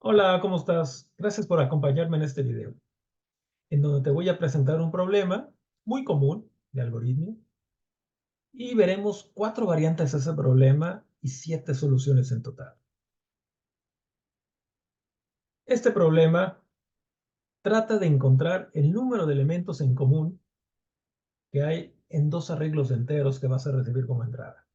Hola, ¿cómo estás? Gracias por acompañarme en este video, en donde te voy a presentar un problema muy común de algoritmo y veremos 4 variantes de ese problema y 7 soluciones en total. Este problema trata de encontrar el número de elementos en común que hay en dos arreglos de enteros que vas a recibir como entrada.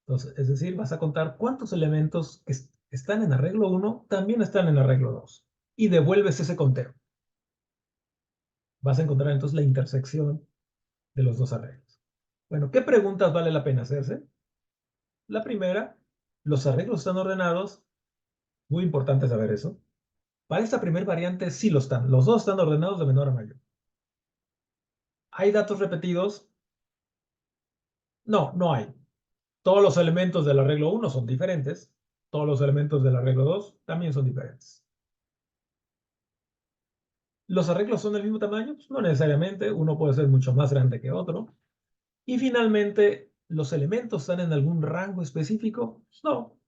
Entonces, es decir, vas a contar cuántos elementos que están en arreglo 1 también están en arreglo 2 y devuelves ese conteo. Vas a encontrar entonces la intersección de los dos arreglos. Bueno, ¿qué preguntas vale la pena hacerse? La primera, ¿los arreglos están ordenados? Muy importante saber eso. Para esta primera variante sí lo están. Los dos están ordenados de menor a mayor. ¿Hay datos repetidos? No, no hay. Todos los elementos del arreglo 1 son diferentes. Todos los elementos del arreglo 2 también son diferentes. ¿Los arreglos son del mismo tamaño? Pues no necesariamente. Uno puede ser mucho más grande que otro. Y finalmente, ¿los elementos están en algún rango específico? Pues no.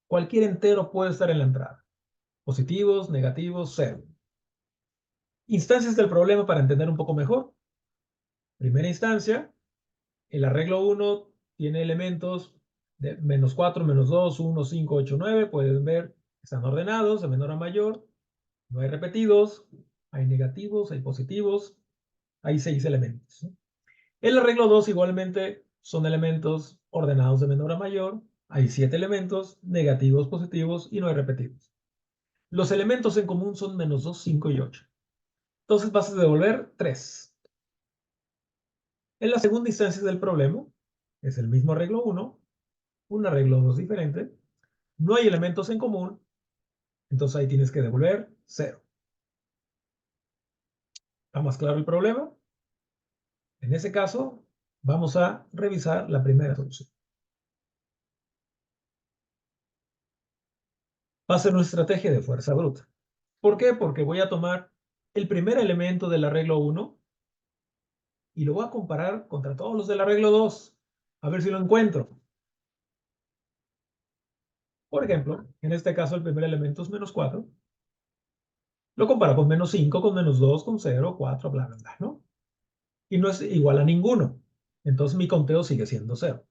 Cualquier entero puede estar en la entrada. Positivos, negativos, cero. Instancias del problema para entender un poco mejor. Primera instancia, el arreglo 1 tiene elementos de menos 4, menos 2, 1, 5, 8, 9. Pueden ver, están ordenados de menor a mayor. No hay repetidos, hay negativos, hay positivos. Hay 6 elementos. El arreglo 2 igualmente son elementos ordenados de menor a mayor. Hay 7 elementos, negativos, positivos y no hay repetidos. Los elementos en común son menos 2, 5 y 8. Entonces vas a devolver 3. En la segunda instancia del problema, es el mismo arreglo 1, un arreglo 2 diferente, no hay elementos en común, entonces ahí tienes que devolver 0. ¿Está más claro el problema? En ese caso, vamos a revisar la primera solución. Va a ser una estrategia de fuerza bruta. ¿Por qué? Porque voy a tomar el primer elemento del arreglo 1 y lo voy a comparar contra todos los del arreglo 2, a ver si lo encuentro. Por ejemplo, en este caso el primer elemento es menos 4. Lo comparo con menos 5, con menos 2, con 0, 4, bla, bla, bla, ¿no? Y no es igual a ninguno. Entonces mi conteo sigue siendo 0.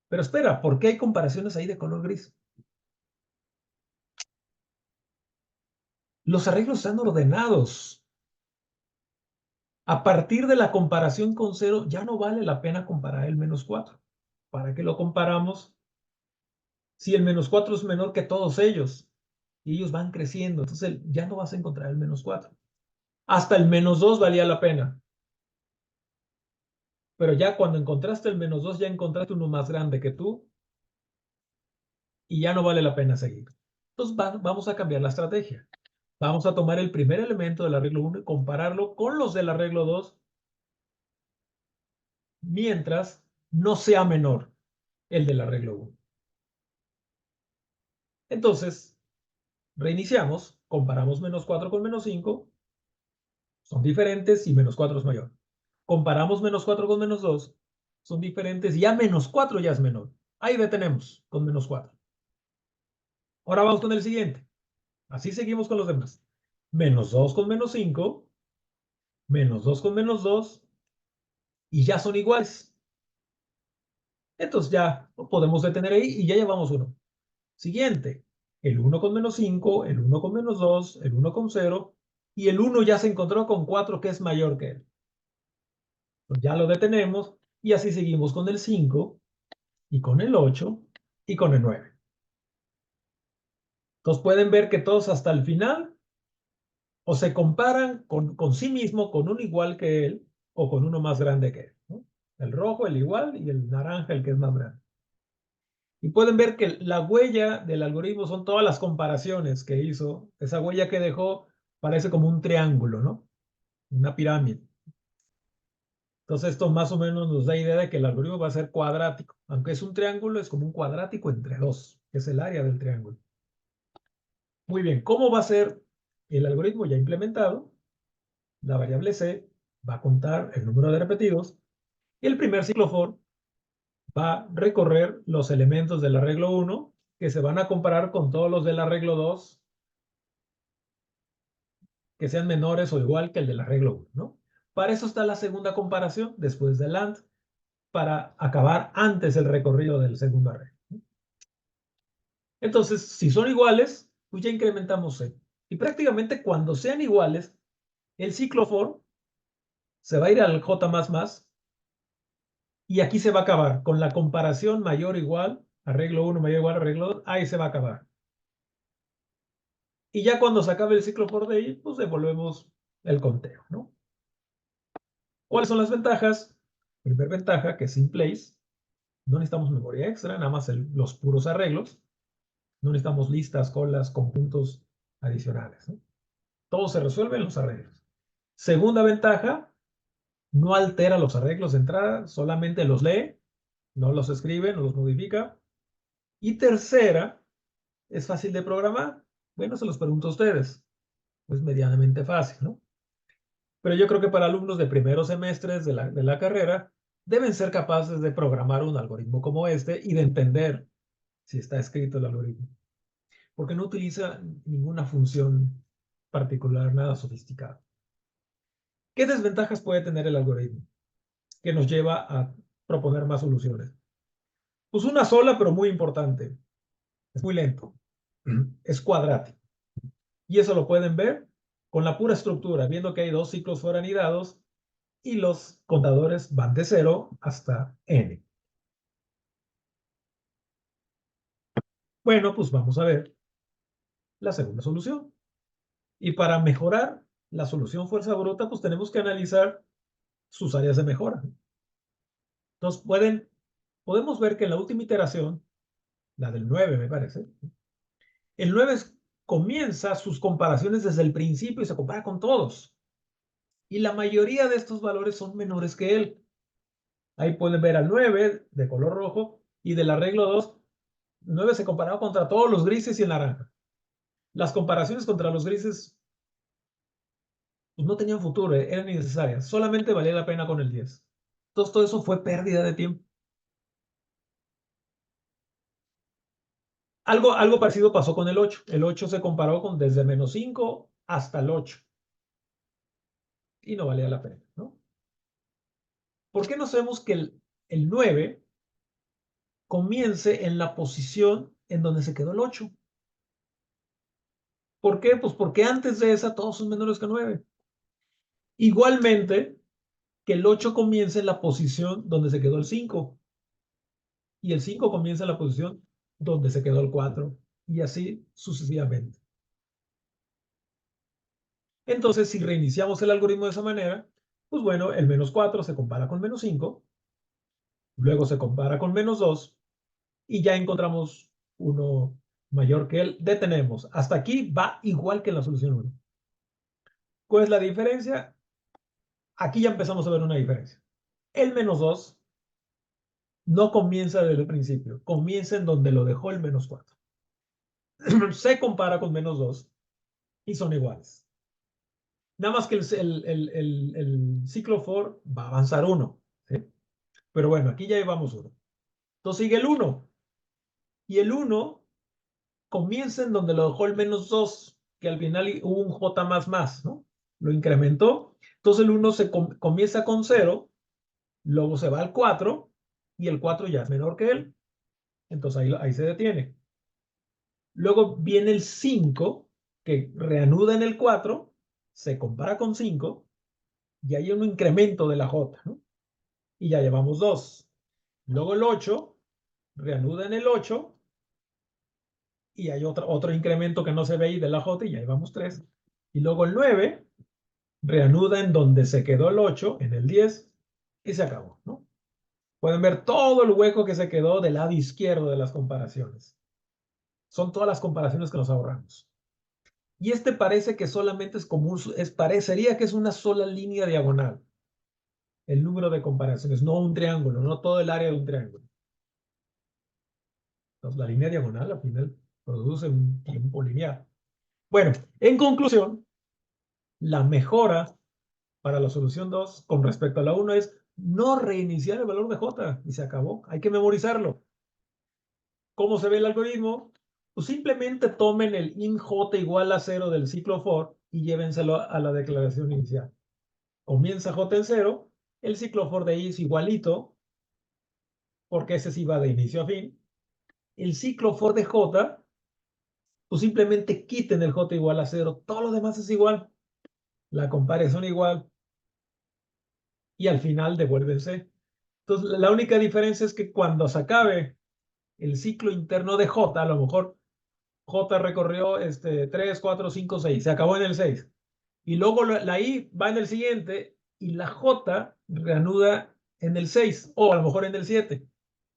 Pero espera, ¿por qué hay comparaciones ahí de color gris? Los arreglos están ordenados. A partir de la comparación con 0, ya no vale la pena comparar el menos 4. ¿Para qué lo comparamos? Si el menos 4 es menor que todos ellos y ellos van creciendo, entonces ya no vas a encontrar el menos 4. Hasta el menos 2 valía la pena. Pero ya cuando encontraste el menos 2, ya encontraste uno más grande que tú y ya no vale la pena seguir. Entonces vamos a cambiar la estrategia. Vamos a tomar el primer elemento del arreglo 1 y compararlo con los del arreglo 2 mientras no sea menor el del arreglo 1. Entonces, reiniciamos, comparamos menos 4 con menos 5, son diferentes y menos 4 es mayor. Comparamos menos 4 con menos 2, son diferentes y ya menos 4 ya es menor. Ahí detenemos con menos 4. Ahora vamos con el siguiente. Así seguimos con los demás. Menos 2 con menos 5, menos 2 con menos 2, y ya son iguales. Entonces ya lo podemos detener ahí y ya llevamos uno. Siguiente, el 1 con menos 5, el 1 con menos 2, el 1 con 0, y el 1 ya se encontró con 4 que es mayor que él. Pues ya lo detenemos y así seguimos con el 5 y con el 8 y con el 9. Entonces pueden ver que todos hasta el final o se comparan con sí mismo, con uno igual que él o con uno más grande que él, ¿no? El rojo, el igual, y el naranja, el que es más grande. Y pueden ver que la huella del algoritmo son todas las comparaciones que hizo. Esa huella que dejó parece como un triángulo, ¿no? Una pirámide. Entonces esto más o menos nos da idea de que el algoritmo va a ser cuadrático. Aunque es un triángulo, es como un cuadrático entre dos, que es el área del triángulo. Muy bien, ¿cómo va a ser el algoritmo ya implementado? La variable c va a contar el número de repetidos y el primer ciclo for va a recorrer los elementos del arreglo 1 que se van a comparar con todos los del arreglo 2 que sean menores o igual que el del arreglo 1, ¿no? Para eso está la segunda comparación después del AND, para acabar antes el recorrido del segundo arreglo. Entonces, si son iguales, pues ya incrementamos C. Y prácticamente cuando sean iguales, el ciclo for se va a ir al J++, y aquí se va a acabar con la comparación mayor o igual, arreglo 1 mayor o igual, arreglo 2, ahí se va a acabar. Y ya cuando se acabe el ciclo for de ahí, pues devolvemos el conteo, ¿no? ¿Cuáles son las ventajas? Primera ventaja, que es in place. No necesitamos memoria extra, nada más los puros arreglos. No necesitamos listas, colas, conjuntos adicionales, ¿no? Todo se resuelve en los arreglos. Segunda ventaja, no altera los arreglos de entrada, solamente los lee, no los escribe, no los modifica. Y tercera, es fácil de programar. Bueno, se los pregunto a ustedes. Es medianamente fácil, ¿no? Pero yo creo que para alumnos de primeros semestres de la carrera, deben ser capaces de programar un algoritmo como este y de entender si está escrito el algoritmo. Porque no utiliza ninguna función particular, nada sofisticado. ¿Qué desventajas puede tener el algoritmo que nos lleva a proponer más soluciones? Pues una sola, pero muy importante. Es muy lento. Es cuadrático. Y eso lo pueden ver con la pura estructura, viendo que hay dos ciclos fuera anidados y los contadores van de 0 hasta n. Bueno, pues vamos a ver la segunda solución. Y para mejorar la solución fuerza bruta, pues tenemos que analizar sus áreas de mejora. Entonces, podemos ver que en la última iteración, la del 9 me parece, el 9 comienza sus comparaciones desde el principio y se compara con todos. Y la mayoría de estos valores son menores que él. Ahí pueden ver al 9 de color rojo y del arreglo 2, 9 se comparaba contra todos los grises y el naranja. Las comparaciones contra los grises pues no tenían futuro, eran innecesarias. Solamente valía la pena con el 10. Entonces todo eso fue pérdida de tiempo. Algo parecido pasó con el 8. El 8 se comparó con desde -5 hasta el 8. Y no valía la pena, ¿no? ¿Por qué no sabemos que el 9 comience en la posición en donde se quedó el 8? ¿Por qué? Pues porque antes de esa todos son menores que 9. Igualmente, que el 8 comience en la posición donde se quedó el 5. Y el 5 comienza en la posición donde se quedó el 4. Y así sucesivamente. Entonces, si reiniciamos el algoritmo de esa manera, pues bueno, el -4 se compara con -5, luego se compara con -2 y ya encontramos uno mayor que él. Detenemos. Hasta aquí va igual que en la solución 1. ¿Cuál es la diferencia? Aquí ya empezamos a ver una diferencia. El -2 no comienza desde el principio, comienza en donde lo dejó el -4. Se compara con -2 y son iguales. Nada más que el ciclo for va a avanzar 1. ¿Sí? Pero bueno, aquí ya llevamos 1. Entonces sigue el 1. Y el 1 comienza en donde lo dejó el -2, que al final hubo un J++, ¿no? Lo incrementó. Entonces el 1 comienza con 0, luego se va al 4 y el 4 ya es menor que él. Entonces ahí se detiene. Luego viene el 5, que reanuda en el 4, se compara con 5 y hay un incremento de la J, ¿no? Y ya llevamos 2. Luego el 8 reanuda en el 8 y hay otro incremento que no se ve ahí de la J y ya llevamos 3. Y luego el 9 reanuda en donde se quedó el 8, en el 10, y se acabó, ¿no? Pueden ver todo el hueco que se quedó del lado izquierdo de las comparaciones. Son todas las comparaciones que nos ahorramos. Y este parece que solamente es como parecería que es una sola línea diagonal. El número de comparaciones, no un triángulo, no todo el área de un triángulo. Entonces la línea diagonal al final produce un tiempo lineal. Bueno, en conclusión, la mejora para la solución 2 con respecto a la 1 es no reiniciar el valor de J y se acabó. Hay que memorizarlo. ¿Cómo se ve el algoritmo? Pues simplemente tomen el int j igual a 0 del ciclo for y llévenselo a la declaración inicial. Comienza j en 0, el ciclo for de i es igualito, porque ese sí va de inicio a fin. El ciclo for de j, pues simplemente quiten el j igual a 0, todo lo demás es igual, la comparación igual, y al final devuélvense. Entonces, la única diferencia es que cuando se acabe el ciclo interno de j, a lo mejor j recorrió 3, 4, 5, 6, se acabó en el 6. Y luego la i va en el siguiente y la j reanuda en el 6 o a lo mejor en el 7.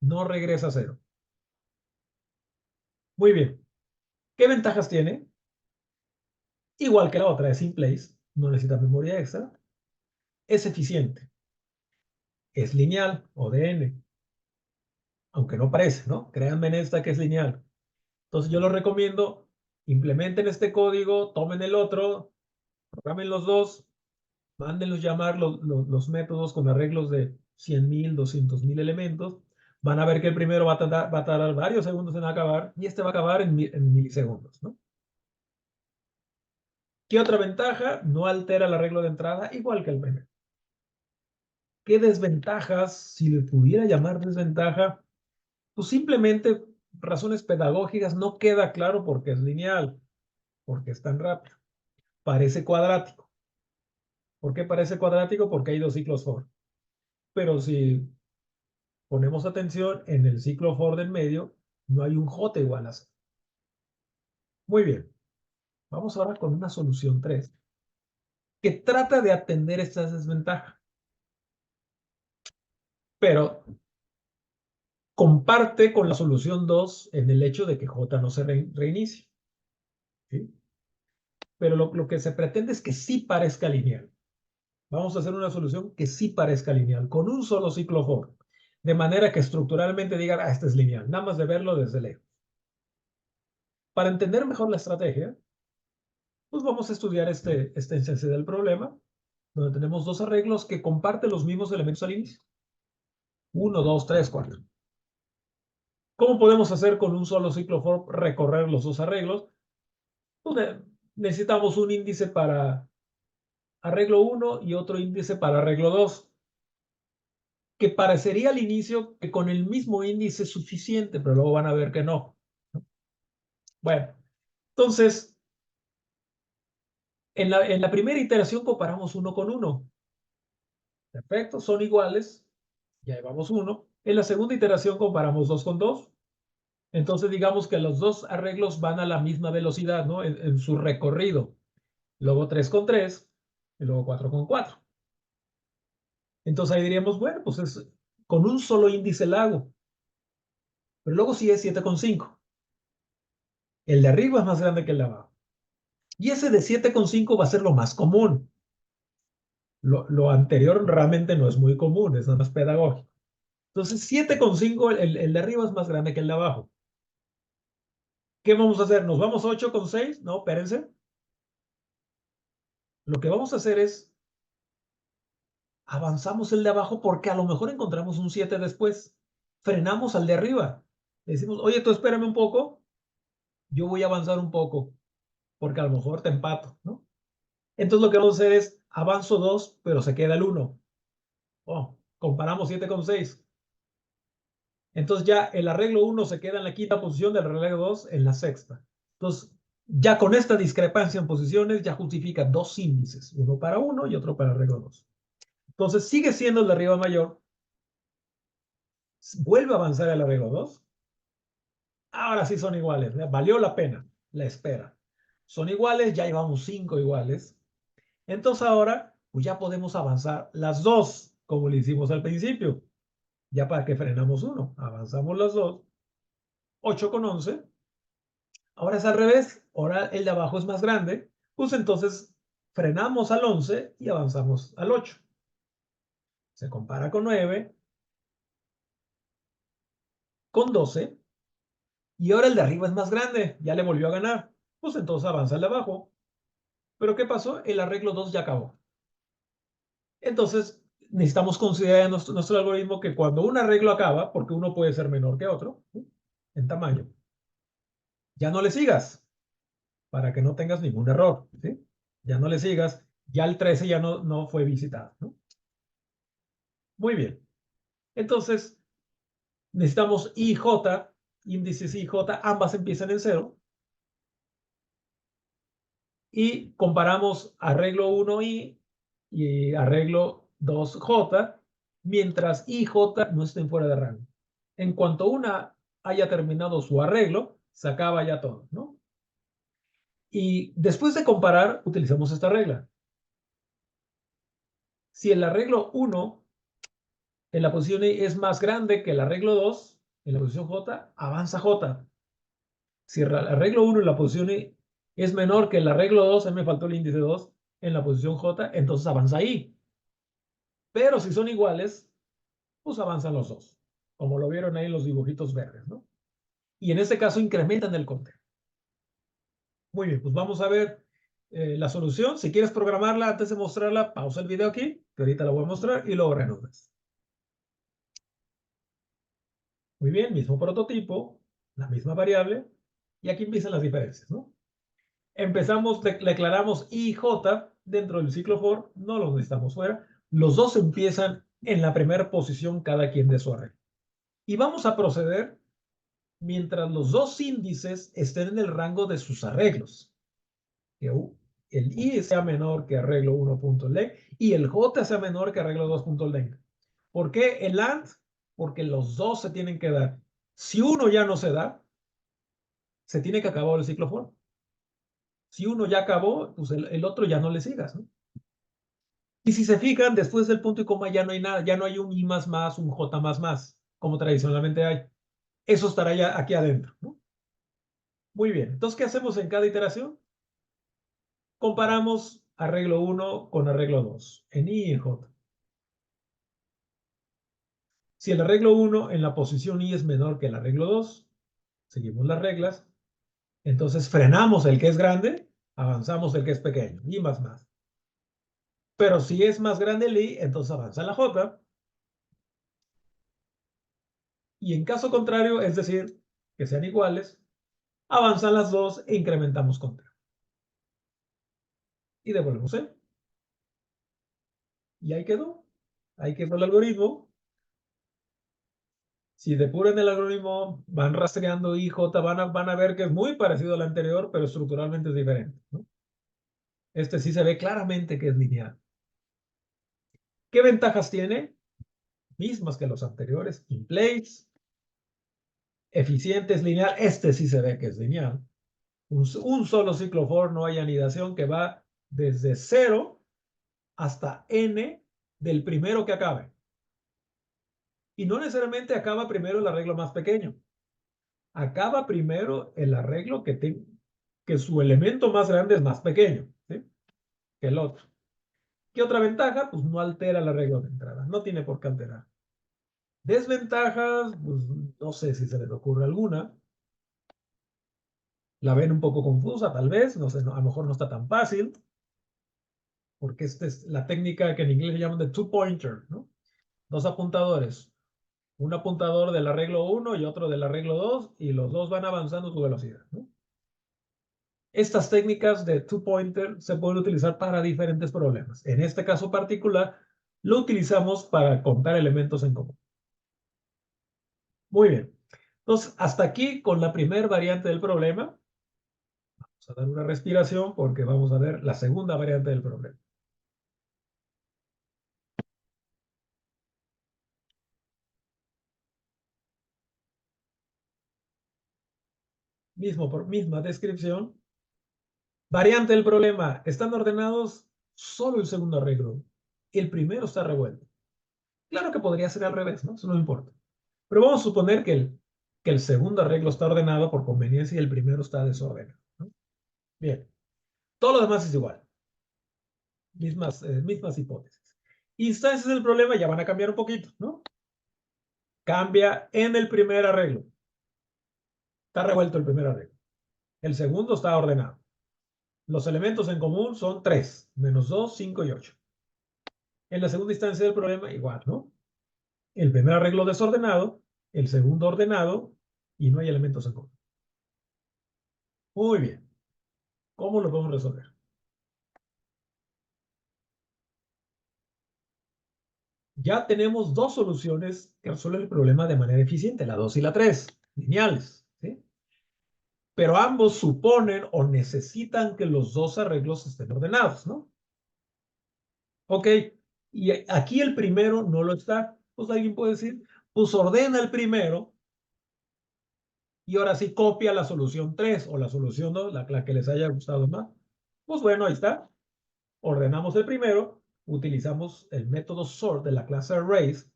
No regresa a 0. Muy bien. ¿Qué ventajas tiene? Igual que la otra, es in place, no necesita memoria extra, es eficiente, es lineal o DN, aunque no parece, ¿no? Créanme en esta que es lineal. Entonces yo los recomiendo, implementen este código, tomen el otro, programen los dos, mándenlos llamar los métodos con arreglos de 100,000, 200,000 elementos. Van a ver que el primero va a tardar varios segundos en acabar y este va a acabar en milisegundos, ¿no? ¿Qué otra ventaja? No altera el arreglo de entrada igual que el primero. ¿Qué desventajas? Si le pudiera llamar desventaja, pues simplemente razones pedagógicas, no queda claro porque es lineal, porque es tan rápido. Parece cuadrático. ¿Por qué parece cuadrático? Porque hay dos ciclos for. Pero si ponemos atención en el ciclo for del medio, no hay un j igual a 0. Muy bien. Vamos ahora con una solución 3 que trata de atender estas desventajas, pero comparte con la solución 2 en el hecho de que j no se reinicie. ¿Sí? Pero lo que se pretende es que sí parezca lineal. Vamos a hacer una solución que sí parezca lineal, con un solo ciclo for, de manera que estructuralmente digan, ah, este es lineal, nada más de verlo desde lejos. Para entender mejor la estrategia, pues vamos a estudiar esta instancia del problema, donde tenemos dos arreglos que comparten los mismos elementos al inicio. 1, 2, 3, 4. ¿Cómo podemos hacer con un solo ciclo for recorrer los dos arreglos? Pues necesitamos un índice para arreglo 1 y otro índice para arreglo 2, que parecería al inicio que con el mismo índice es suficiente, pero luego van a ver que no. Bueno, entonces, en la primera iteración comparamos 1 con 1. Perfecto, son iguales, ya llevamos 1. En la segunda iteración comparamos 2 con 2. Entonces digamos que los dos arreglos van a la misma velocidad, ¿no? En su recorrido. Luego 3 con 3 y luego 4 con 4. Entonces ahí diríamos, bueno, pues es con un solo índice el hago. Pero luego sí es 7 con 5. El de arriba es más grande que el de abajo. Y ese de 7 con 5 va a ser lo más común. Lo anterior realmente no es muy común, es nada más pedagógico. Entonces 7 con 5, el de arriba es más grande que el de abajo. ¿Qué vamos a hacer? ¿Nos vamos 8 con 6? No, espérense. Lo que vamos a hacer es avanzamos el de abajo porque a lo mejor encontramos un 7 después. Frenamos al de arriba. Le decimos, oye, tú espérame un poco, yo voy a avanzar un poco, porque a lo mejor te empato, ¿no? Entonces lo que vamos a hacer es, avanzo 2, pero se queda el 1. Oh, comparamos 7 con 6. Entonces ya el arreglo 1 se queda en la quinta posición, del arreglo 2 en la sexta. Entonces, ya con esta discrepancia en posiciones, ya justifica dos índices, uno para 1 y otro para arreglo 2. Entonces sigue siendo el de arriba mayor, vuelve a avanzar el arreglo 2. Ahora sí son iguales, valió la pena la espera. Son iguales, ya llevamos 5 iguales. Entonces ahora, pues ya podemos avanzar las dos, como le hicimos al principio. Ya para que frenamos uno, avanzamos las dos. 8 con 11. Ahora es al revés, ahora el de abajo es más grande, pues entonces frenamos al 11 y avanzamos al 8. Se compara con 9, con 12, y ahora el de arriba es más grande, ya le volvió a ganar, pues entonces avanza el de abajo. Pero ¿qué pasó? El arreglo 2 ya acabó. Entonces necesitamos considerar en nuestro algoritmo que cuando un arreglo acaba, porque uno puede ser menor que otro, ¿sí?, en tamaño, Ya no le sigas para que no tengas ningún error, ¿sí? Ya no le sigas, ya el 13 ya no fue visitado, ¿no? Muy bien. Entonces, necesitamos IJ, índices IJ, ambas empiezan en 0. Y comparamos arreglo 1I y arreglo 2J, mientras IJ no estén fuera de rango. En cuanto una haya terminado su arreglo, se acaba ya todo, ¿no? Y después de comparar, utilizamos esta regla. Si el arreglo 1 en la posición I es más grande que el arreglo 2 en la posición J, avanza J. Si el arreglo 1 en la posición I es menor que el arreglo 2, a mí me faltó el índice 2 en la posición J, entonces avanza I. Pero si son iguales, pues avanzan los dos, como lo vieron ahí en los dibujitos verdes, ¿no? Y en este caso incrementan el conteo. Muy bien, pues vamos a ver la solución. Si quieres programarla antes de mostrarla, pausa el video aquí, que ahorita la voy a mostrar, y luego reanudas. Muy bien, mismo prototipo, la misma variable, y aquí empiezan las diferencias, ¿no? Empezamos, declaramos IJ dentro del ciclo for, no los necesitamos fuera. Los dos empiezan en la primera posición cada quien de su arreglo. Y vamos a proceder mientras los dos índices estén en el rango de sus arreglos. Que el I sea menor que arreglo 1.length y el J sea menor que arreglo 2.length. ¿Por qué el AND? Porque los dos se tienen que dar. Si uno ya no se da, se tiene que acabar el ciclo for. Si uno ya acabó, pues el otro ya no le sigas, ¿no? Y si se fijan, después del punto y coma ya no hay nada, ya no hay un I más, un J más, como tradicionalmente hay. Eso estará ya aquí adentro, ¿no? Muy bien. Entonces, ¿qué hacemos en cada iteración? Comparamos arreglo 1 con arreglo 2, en I y en J. Si el arreglo 1 en la posición I es menor que el arreglo 2, seguimos las reglas, entonces frenamos el que es grande, avanzamos el que es pequeño, I más. Pero si es más grande el I, entonces avanza la J. Y en caso contrario, es decir, que sean iguales, avanzan las dos e incrementamos conteo. Y devolvemos E. Y ahí quedó. Ahí quedó el algoritmo. Si depuran el algoritmo, van rastreando IJ, van a ver que es muy parecido al anterior, pero estructuralmente es diferente, ¿no? Este sí se ve claramente que es lineal. ¿Qué ventajas tiene? Mismas que los anteriores. In place, eficiente, es lineal. Este sí se ve que es lineal. Un solo ciclo for, no hay anidación, que va desde 0 hasta n del primero que acabe. Y no necesariamente acaba primero el arreglo más pequeño. Acaba primero el arreglo que su elemento más grande es más pequeño, ¿sí?, que el otro. ¿Qué otra ventaja? Pues no altera el arreglo de entrada. No tiene por qué alterar. Desventajas, pues no sé si se les ocurre alguna. La ven un poco confusa, tal vez. No sé, a lo mejor no está tan fácil. Porque esta es la técnica que en inglés le llaman de two-pointer, ¿no? Dos apuntadores. Un apuntador del arreglo 1 y otro del arreglo 2, y los dos van avanzando a su velocidad, ¿no? Estas técnicas de two-pointer se pueden utilizar para diferentes problemas. En este caso particular, lo utilizamos para contar elementos en común. Muy bien. Entonces, hasta aquí con la primera variante del problema. Vamos a dar una respiración porque vamos a ver la segunda variante del problema. Misma descripción. Variante del problema. Están ordenados solo el segundo arreglo. El primero está revuelto. Claro que podría ser al revés, ¿no? Eso no importa. Pero vamos a suponer que el segundo arreglo está ordenado por conveniencia y el primero está desordenado, ¿no? Bien. Todo lo demás es igual. Mismas hipótesis. Instancias del problema ya van a cambiar un poquito, ¿no? Cambia en el primer arreglo. Está revuelto el primer arreglo. El segundo está ordenado. Los elementos en común son 3, menos 2, 5 y 8. En la segunda instancia del problema, igual, ¿no? El primer arreglo desordenado, el segundo ordenado, y no hay elementos en común. Muy bien. ¿Cómo lo podemos resolver? Ya tenemos dos soluciones que resuelven el problema de manera eficiente, la 2 y la 3, lineales, ¿sí? Pero ambos suponen o necesitan que los dos arreglos estén ordenados, ¿no? Ok, y aquí el primero no lo está. Pues alguien puede decir, pues ordena el primero y ahora sí copia la solución 3 o la solución 2, la que les haya gustado más. Pues bueno, ahí está. Ordenamos el primero, utilizamos el método sort de la clase arrays.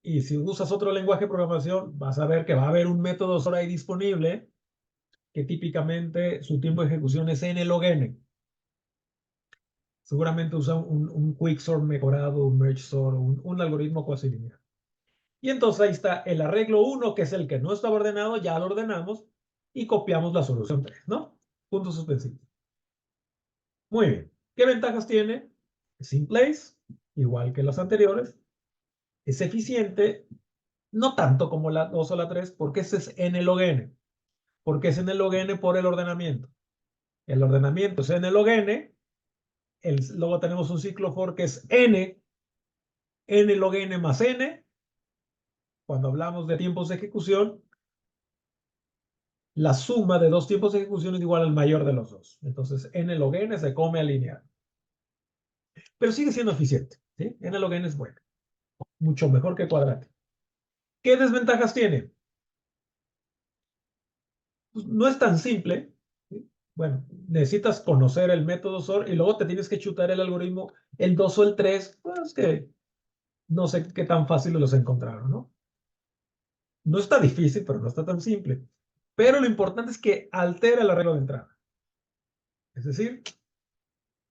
Y si usas otro lenguaje de programación, vas a ver que va a haber un método sort ahí disponible que típicamente su tiempo de ejecución es n log n. Seguramente usa un quicksort mejorado, un merge sort, un algoritmo cuasi lineal. Y entonces ahí está el arreglo 1, que es el que no estaba ordenado, ya lo ordenamos y copiamos la solución 3, ¿no? Puntos suspensivos. Muy bien. ¿Qué ventajas tiene? Es in place, igual que los anteriores. Es eficiente, no tanto como la 2 o la 3, porque ese es n log n. Porque es n log n por el ordenamiento. El ordenamiento es n log n. Luego tenemos un ciclo for que es n log n más n. Cuando hablamos de tiempos de ejecución, la suma de dos tiempos de ejecución es igual al mayor de los dos. Entonces, n log n se come a lineal. Pero sigue siendo eficiente, ¿sí? N log n es bueno. Mucho mejor que cuadrático. ¿Qué desventajas tiene? Pues no es tan simple, ¿sí? Bueno, necesitas conocer el método SOR y luego te tienes que chutar el algoritmo, el 2 o el 3, pues que no sé qué tan fácil los encontraron, ¿no? No está difícil, pero no está tan simple. Pero lo importante es que altera el arreglo de entrada. Es decir,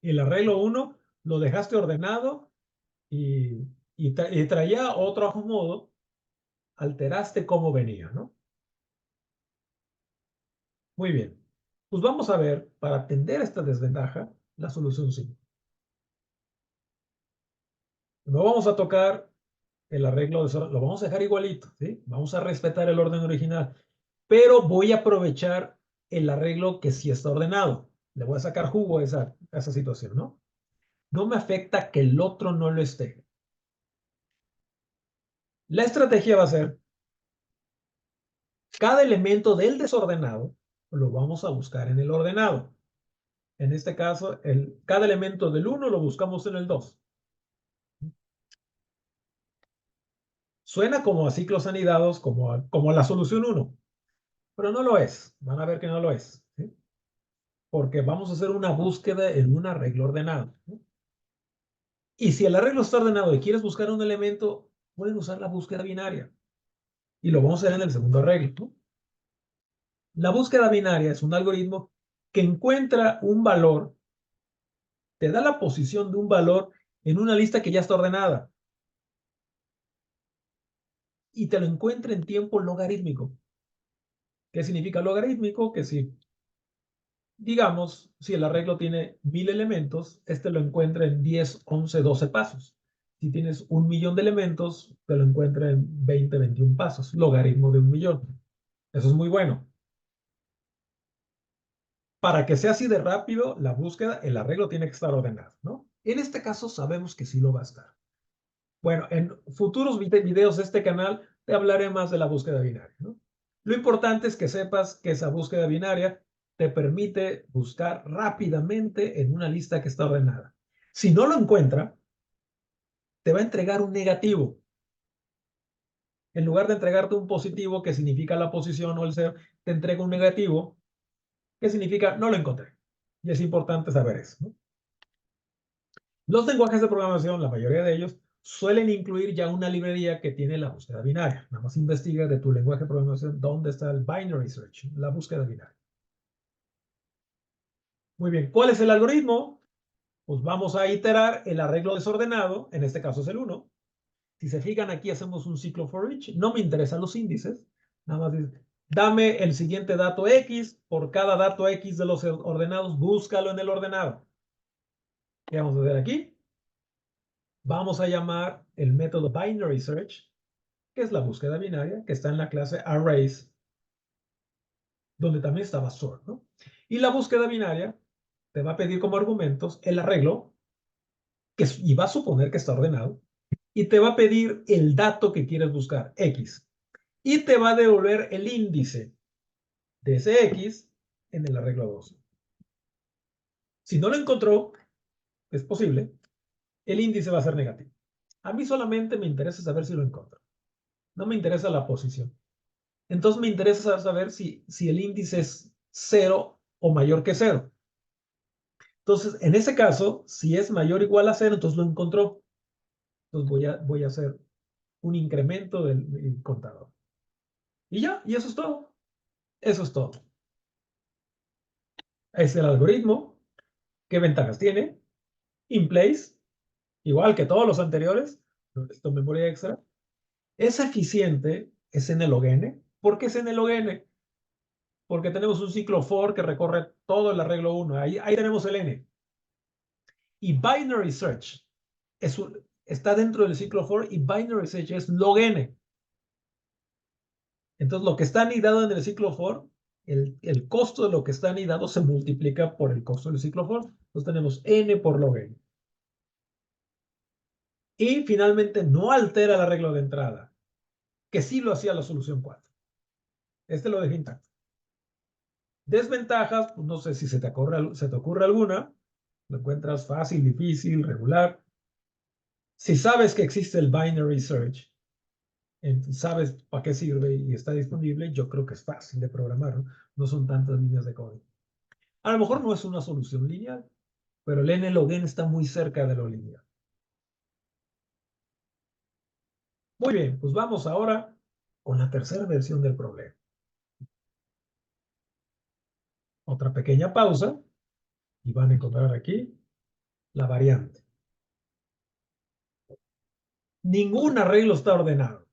el arreglo 1 lo dejaste ordenado y traía otro modo, alteraste cómo venía, ¿no? Muy bien. Pues vamos a ver, para atender esta desventaja, la solución 5. No vamos a tocar el arreglo de lo vamos a dejar igualito, ¿sí? Vamos a respetar el orden original, pero voy a aprovechar el arreglo que sí está ordenado. Le voy a sacar jugo a esa situación, ¿no? No me afecta que el otro no lo esté. La estrategia va a ser, cada elemento del desordenado lo vamos a buscar en el ordenado. En este caso, cada elemento del 1 lo buscamos en el 2. Suena como a ciclos anidados, como a la solución 1, pero no lo es. Van a ver que no lo es, ¿sí? Porque vamos a hacer una búsqueda en un arreglo ordenado, ¿sí? Y si el arreglo está ordenado y quieres buscar un elemento, pueden usar la búsqueda binaria. Y lo vamos a hacer en el segundo arreglo, ¿no? La búsqueda binaria es un algoritmo que encuentra un valor, te da la posición de un valor en una lista que ya está ordenada y te lo encuentra en tiempo logarítmico. ¿Qué significa logarítmico? Que si, digamos, si el arreglo tiene 1000 elementos, este lo encuentra en 10, 11, 12 pasos. Si tienes 1.000.000 de elementos, te lo encuentra en 20, 21 pasos, logaritmo de 1.000.000. Eso es muy bueno. Para que sea así de rápido la búsqueda, el arreglo tiene que estar ordenado, ¿no? En este caso sabemos que sí lo va a estar. Bueno, en futuros videos de este canal te hablaré más de la búsqueda binaria, ¿no? Lo importante es que sepas que esa búsqueda binaria te permite buscar rápidamente en una lista que está ordenada. Si no lo encuentra, te va a entregar un negativo. En lugar de entregarte un positivo, que significa la posición o el ser, te entrega un negativo, que significa no lo encontré. Y es importante saber eso, ¿no? Los lenguajes de programación, la mayoría de ellos, suelen incluir ya una librería que tiene la búsqueda binaria. Nada más investiga de tu lenguaje de programación dónde está el binary search, la búsqueda binaria. Muy bien, ¿cuál es el algoritmo? Pues vamos a iterar el arreglo desordenado, en este caso es el 1. Si se fijan aquí hacemos un ciclo for each. No me interesan los índices. Nada más dice, dame el siguiente dato X. Por cada dato X de los ordenados, búscalo en el ordenado. ¿Qué vamos a hacer aquí? Vamos a llamar el método binary search, que es la búsqueda binaria, que está en la clase arrays donde también estaba sort, ¿no? Y la búsqueda binaria te va a pedir como argumentos el arreglo, y va a suponer que está ordenado, y te va a pedir el dato que quieres buscar, X, y te va a devolver el índice de ese X en el arreglo 2. Si no lo encontró, es posible, el índice va a ser negativo. A mí solamente me interesa saber si lo encontró. No me interesa la posición. Entonces me interesa saber si el índice es 0 o mayor que 0. Entonces, en ese caso, si es mayor o igual a 0, entonces lo encontró. Entonces voy a hacer un incremento del contador. Y ya, y eso es todo. Eso es todo. Es el algoritmo. ¿Qué ventajas tiene? In place, igual que todos los anteriores. No necesito memoria extra. Es eficiente, es n log n. ¿Por qué es n log n? Porque tenemos un ciclo for que recorre todo el arreglo 1. Ahí tenemos el n. Y binary search está dentro del ciclo for y binary search es log n. Entonces, lo que está anidado en el ciclo for, el costo de lo que está anidado se multiplica por el costo del ciclo for. Entonces, tenemos n por log n. Y finalmente, no altera el arreglo de entrada, que sí lo hacía la solución 4. Este lo dejé intacto. Desventajas, pues no sé si se te ocurre alguna. Lo encuentras fácil, difícil, regular. Si sabes que existe el binary search, sabes para qué sirve y está disponible, yo creo que es fácil de programar, ¿no? No son tantas líneas de código. A lo mejor no es una solución lineal, pero el n log n está muy cerca de lo lineal. Muy bien, pues vamos ahora con la tercera versión del problema. Otra pequeña pausa y van a encontrar aquí la variante. Ningún arreglo está ordenado.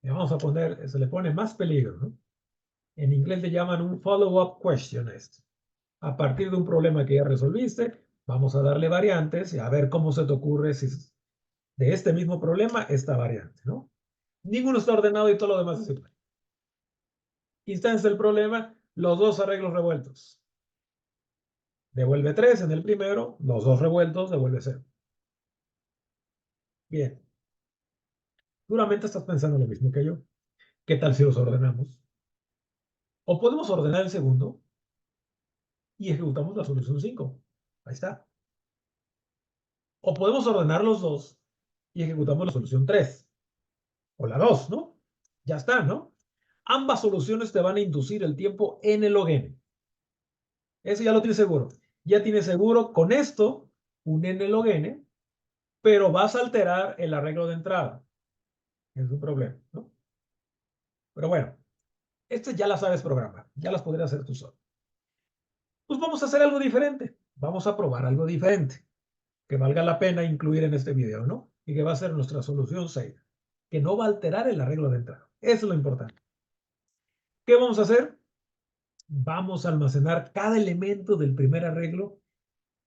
Le vamos a poner, se le pone más peligro, ¿no? En inglés le llaman un follow-up question esto. A partir de un problema que ya resolviste, vamos a darle variantes y a ver cómo se te ocurre si de este mismo problema esta variante, ¿no? Ninguno está ordenado y todo lo demás es igual. Instancia del problema, los dos arreglos revueltos. Devuelve 3 en el primero, los dos revueltos devuelve 0. Bien. Seguramente estás pensando lo mismo que yo. ¿Qué tal si los ordenamos? O podemos ordenar el segundo y ejecutamos la solución 5. Ahí está. O podemos ordenar los dos y ejecutamos la solución 3. O la 2, ¿no? Ya está, ¿no? Ambas soluciones te van a inducir el tiempo n log n. Eso ya lo tienes seguro. Ya tienes seguro con esto un n log n, pero vas a alterar el arreglo de entrada. Es un problema, ¿no? Pero bueno, estas ya las sabes programar. Ya las podrías hacer tú solo. Pues vamos a hacer algo diferente. Vamos a probar algo diferente que valga la pena incluir en este video, ¿no? Y que va a ser nuestra solución 6, que no va a alterar el arreglo de entrada. Eso es lo importante. ¿Qué vamos a hacer? Vamos a almacenar cada elemento del primer arreglo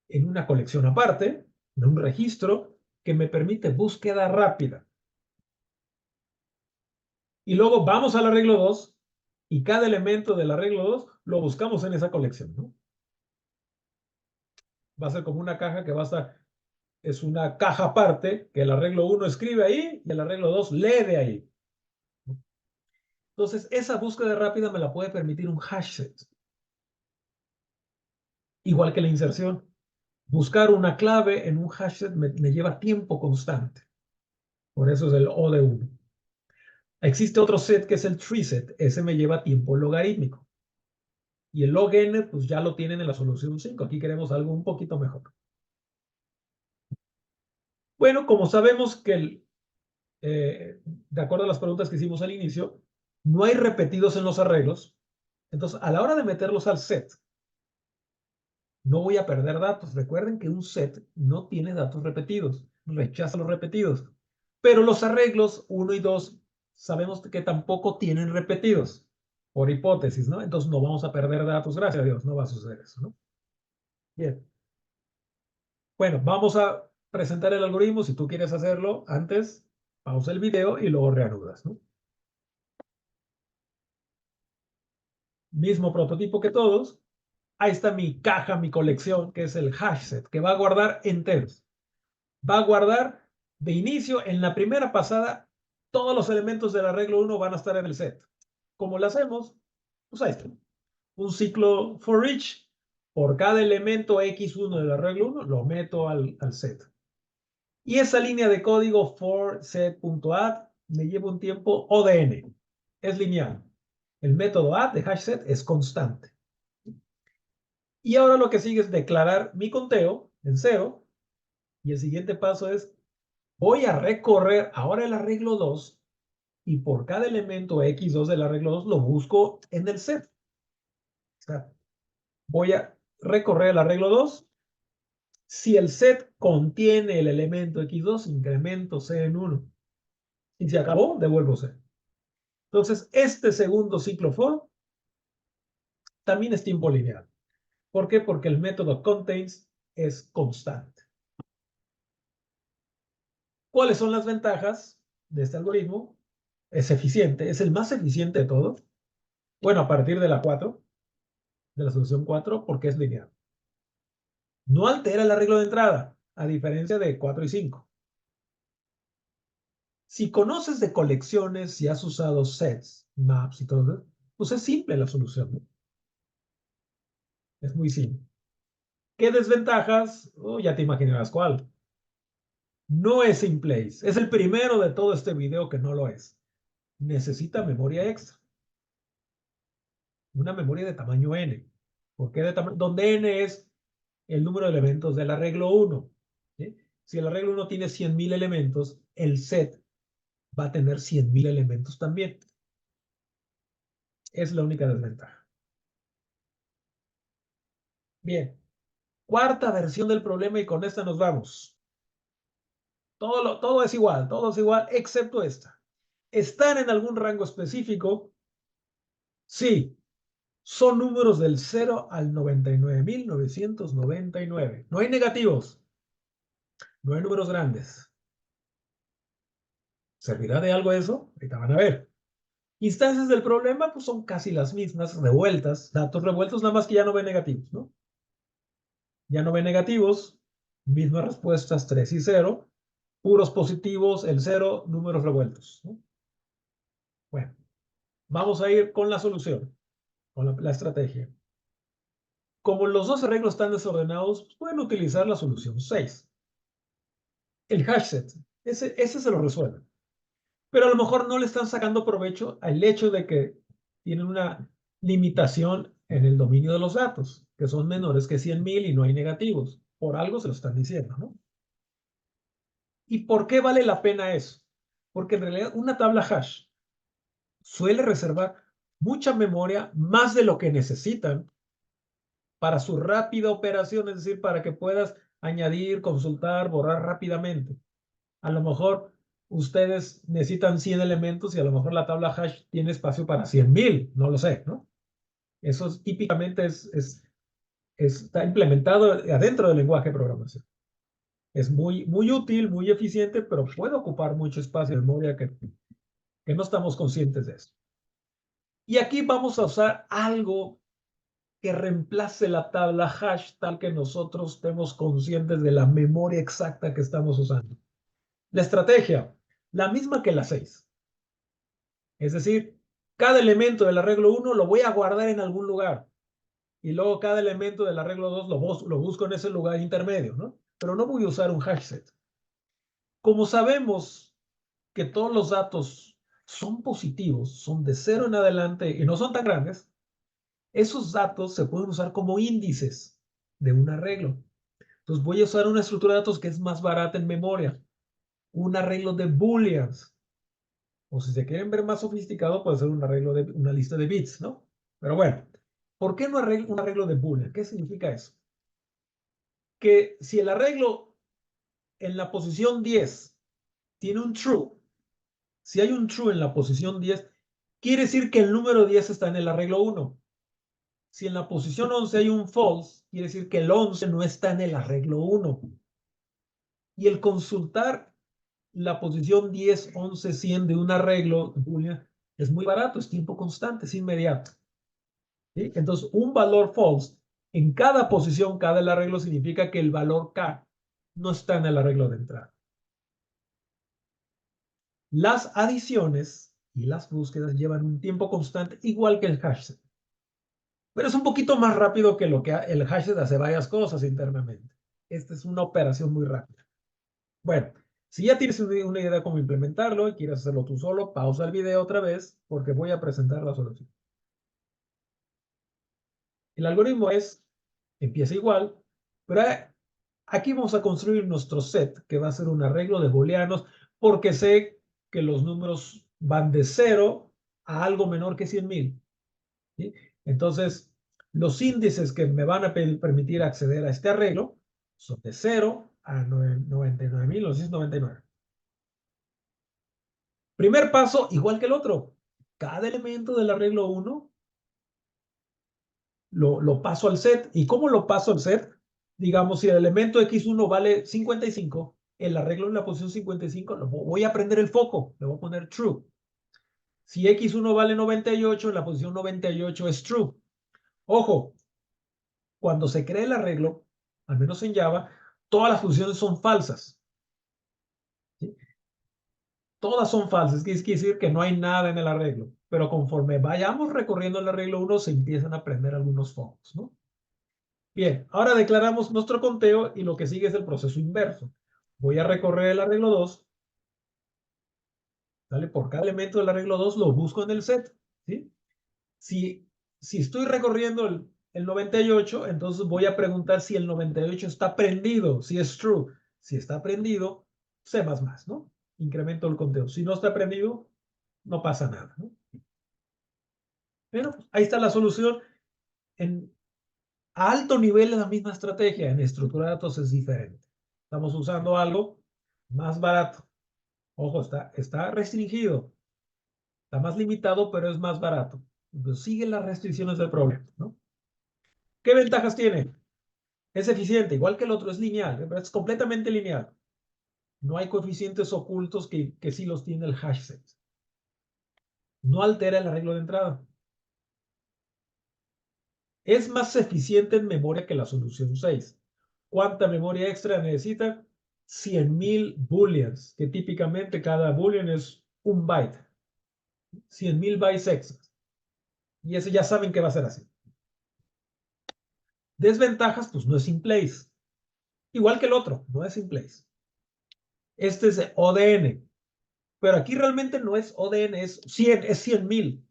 en una colección aparte, en un registro que me permite búsqueda rápida. Y luego vamos al arreglo 2 y cada elemento del arreglo 2 lo buscamos en esa colección, ¿no? Va a ser como una caja que va a estar, es una caja aparte que el arreglo 1 escribe ahí y el arreglo 2 lee de ahí. Entonces, esa búsqueda rápida me la puede permitir un hash set. Igual que la inserción. Buscar una clave en un hash set me lleva tiempo constante. Por eso es el O de 1. Existe otro set que es el tree set. Ese me lleva tiempo logarítmico. Y el log n, pues ya lo tienen en la solución 5. Aquí queremos algo un poquito mejor. Bueno, como sabemos que, de acuerdo a las preguntas que hicimos al inicio, no hay repetidos en los arreglos. Entonces, a la hora de meterlos al set, no voy a perder datos. Recuerden que un set no tiene datos repetidos, rechaza los repetidos. Pero los arreglos 1 y 2 sabemos que tampoco tienen repetidos, por hipótesis, ¿no? Entonces no vamos a perder datos, gracias a Dios, no va a suceder eso, ¿no? Bien. Bueno, vamos a presentar el algoritmo. Si tú quieres hacerlo antes, pausa el video y luego reanudas, ¿no? mismo prototipo que todos. Ahí está mi caja, mi colección, que es el hash set, que va a guardar enteros. Va a guardar de inicio, en la primera pasada, todos los elementos del arreglo 1 van a estar en el set. ¿Cómo lo hacemos? Pues ahí está. Un ciclo for each. Por cada elemento X1 del arreglo 1, lo meto al set. Y esa línea de código for set.add me lleva un tiempo ODN. Es lineal. El método add de hashset es constante. Y ahora lo que sigue es declarar mi conteo en 0. Y el siguiente paso es, voy a recorrer ahora el arreglo 2 y por cada elemento X2 del arreglo 2 lo busco en el set. O sea, voy a recorrer el arreglo 2. Si el set contiene el elemento X2, incremento C en 1. Y se acabó, devuelvo C. Entonces, este segundo ciclo for también es tiempo lineal. ¿Por qué? Porque el método contains es constante. ¿Cuáles son las ventajas de este algoritmo? Es eficiente, es el más eficiente de todos. Bueno, a partir de la 4, de la solución 4, porque es lineal. No altera el arreglo de entrada, a diferencia de 4 y 5. Si conoces de colecciones, si has usado sets, maps y todo, pues es simple la solución, ¿no? Es muy simple. ¿Qué desventajas? Oh, ya te imaginarás cuál. No es in place. Es el primero de todo este video que no lo es. Necesita memoria extra. Una memoria de tamaño n. ¿Por qué de tamaño? Donde n es el número de elementos del arreglo 1. ¿Sí? Si el arreglo 1 tiene 100.000 elementos, el set va a tener 100.000 elementos también. Es la única desventaja. Bien. Cuarta versión del problema y con esta nos vamos. Todo es igual, excepto esta. ¿Están en algún rango específico? Sí. Son números del 0 al 99.999. No hay negativos. No hay números grandes. ¿Servirá de algo eso? Ahorita van a ver. Instancias del problema, pues son casi las mismas, revueltas, datos revueltos, nada más que ya no ve negativos, ¿no? Ya no ve negativos, mismas respuestas 3 y 0, puros positivos, el 0, números revueltos, ¿no? Bueno, vamos a ir con la solución, con la estrategia. Como los dos arreglos están desordenados, pues pueden utilizar la solución 6. El hashset, ese se lo resuelve. Pero a lo mejor no le están sacando provecho al hecho de que tienen una limitación en el dominio de los datos, que son menores que 100.000 y no hay negativos. Por algo se lo están diciendo, ¿no? ¿Y por qué vale la pena eso? Porque en realidad una tabla hash suele reservar mucha memoria, más de lo que necesitan para su rápida operación, es decir, para que puedas añadir, consultar, borrar rápidamente. A lo mejor ustedes necesitan 100 elementos y a lo mejor la tabla hash tiene espacio para 100.000, no lo sé, ¿no? Eso típicamente está implementado adentro del lenguaje de programación. Es muy, muy útil, muy eficiente, pero puede ocupar mucho espacio de memoria que no estamos conscientes de eso. Y aquí vamos a usar algo que reemplace la tabla hash tal que nosotros estemos conscientes de la memoria exacta que estamos usando. La estrategia, la misma que la 6. Es decir, cada elemento del arreglo 1 lo voy a guardar en algún lugar. Y luego cada elemento del arreglo 2 lo busco en ese lugar intermedio, ¿no? Pero no voy a usar un hash set. Como sabemos que todos los datos son positivos, son de 0 en adelante y no son tan grandes, esos datos se pueden usar como índices de un arreglo. Entonces voy a usar una estructura de datos que es más barata en memoria, un arreglo de booleans. O si se quieren ver más sofisticado, puede ser un arreglo de una lista de bits, ¿no? Pero bueno, ¿por qué no un arreglo de boolean? ¿Qué significa eso? Que si el arreglo en la posición 10 tiene un true, si hay un true en la posición 10, quiere decir que el número 10 está en el arreglo 1. Si en la posición 11 hay un false, quiere decir que el 11 no está en el arreglo 1. Y el consultar la posición 10, 11, 100 de un arreglo boolean es muy barato, es tiempo constante, es inmediato. ¿sí? Entonces, un valor false en cada posición, cada del arreglo, significa que el valor K no está en el arreglo de entrada. Las adiciones y las búsquedas llevan un tiempo constante, igual que el hashset. Pero es un poquito más rápido que lo que el hashset hace varias cosas internamente. Esta es una operación muy rápida. Bueno, si ya tienes una idea de cómo implementarlo y quieres hacerlo tú solo, pausa el video otra vez porque voy a presentar la solución. El algoritmo empieza igual, pero aquí vamos a construir nuestro set, que va a ser un arreglo de booleanos, porque sé que los números van de 0 a algo menor que 100,000. ¿Sí? Entonces, los índices que me van a permitir acceder a este arreglo son de 0 a 99,999. Primer paso, igual que el otro. Cada elemento del arreglo 1 lo paso al set. ¿Y cómo lo paso al set? Digamos, si el elemento X1 vale 55, el arreglo en la posición 55, voy a prender el foco, le voy a poner true. Si X1 vale 98, en la posición 98 es true. Ojo, cuando se cree el arreglo, al menos en Java, todas las funciones son falsas. ¿Sí? Todas son falsas, quiere decir que no hay nada en el arreglo. Pero conforme vayamos recorriendo el arreglo 1, se empiezan a prender algunos focos, ¿no? Bien, ahora declaramos nuestro conteo y lo que sigue es el proceso inverso. Voy a recorrer el arreglo 2. ¿Vale? Por cada elemento del arreglo 2 lo busco en el set. ¿Sí? Si estoy recorriendo el 98, entonces voy a preguntar si el 98 está prendido, si es true. Si está prendido, C++, ¿no? Incremento el conteo. Si no está prendido, no pasa nada, ¿no? Pero ahí está la solución. A alto nivel es la misma estrategia, en estructura de datos es diferente. Estamos usando algo más barato. Ojo, está restringido, está más limitado, pero es más barato. Entonces sigue las restricciones del problema, ¿no? ¿Qué ventajas tiene? Es eficiente, igual que el otro, es lineal, es completamente lineal. No hay coeficientes ocultos que sí los tiene el hashset. No altera el arreglo de entrada. Es más eficiente en memoria que la solución 6. ¿Cuánta memoria extra necesita? 100,000 booleans, que típicamente cada boolean es un byte. 100,000 bytes extras. Y eso ya saben que va a ser así. Desventajas, pues no es in place. Igual que el otro, no es in place. Este es ODN. Pero aquí realmente no es ODN, es 100,000.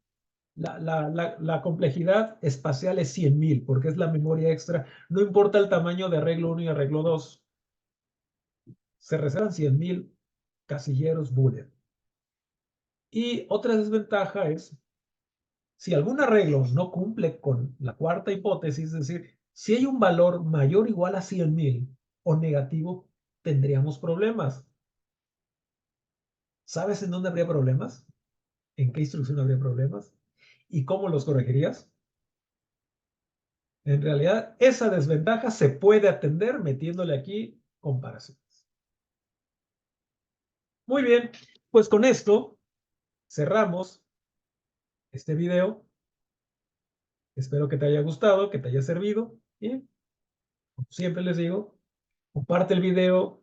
La complejidad espacial es 100,000, porque es la memoria extra. No importa el tamaño de arreglo 1 y arreglo 2. Se reservan 100,000 casilleros boolean. Y otra desventaja es, si algún arreglo no cumple con la cuarta hipótesis, es decir, si hay un valor mayor o igual a 100,000 o negativo, tendríamos problemas. ¿Sabes en dónde habría problemas? ¿En qué instrucción habría problemas? ¿Y cómo los corregirías? En realidad, esa desventaja se puede atender metiéndole aquí comparaciones. Muy bien, pues con esto cerramos este video. Espero que te haya gustado, que te haya servido. Y como siempre les digo, comparte el video,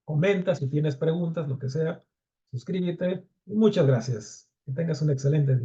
comenta si tienes preguntas, lo que sea, suscríbete. Y muchas gracias. Que tengas un excelente día.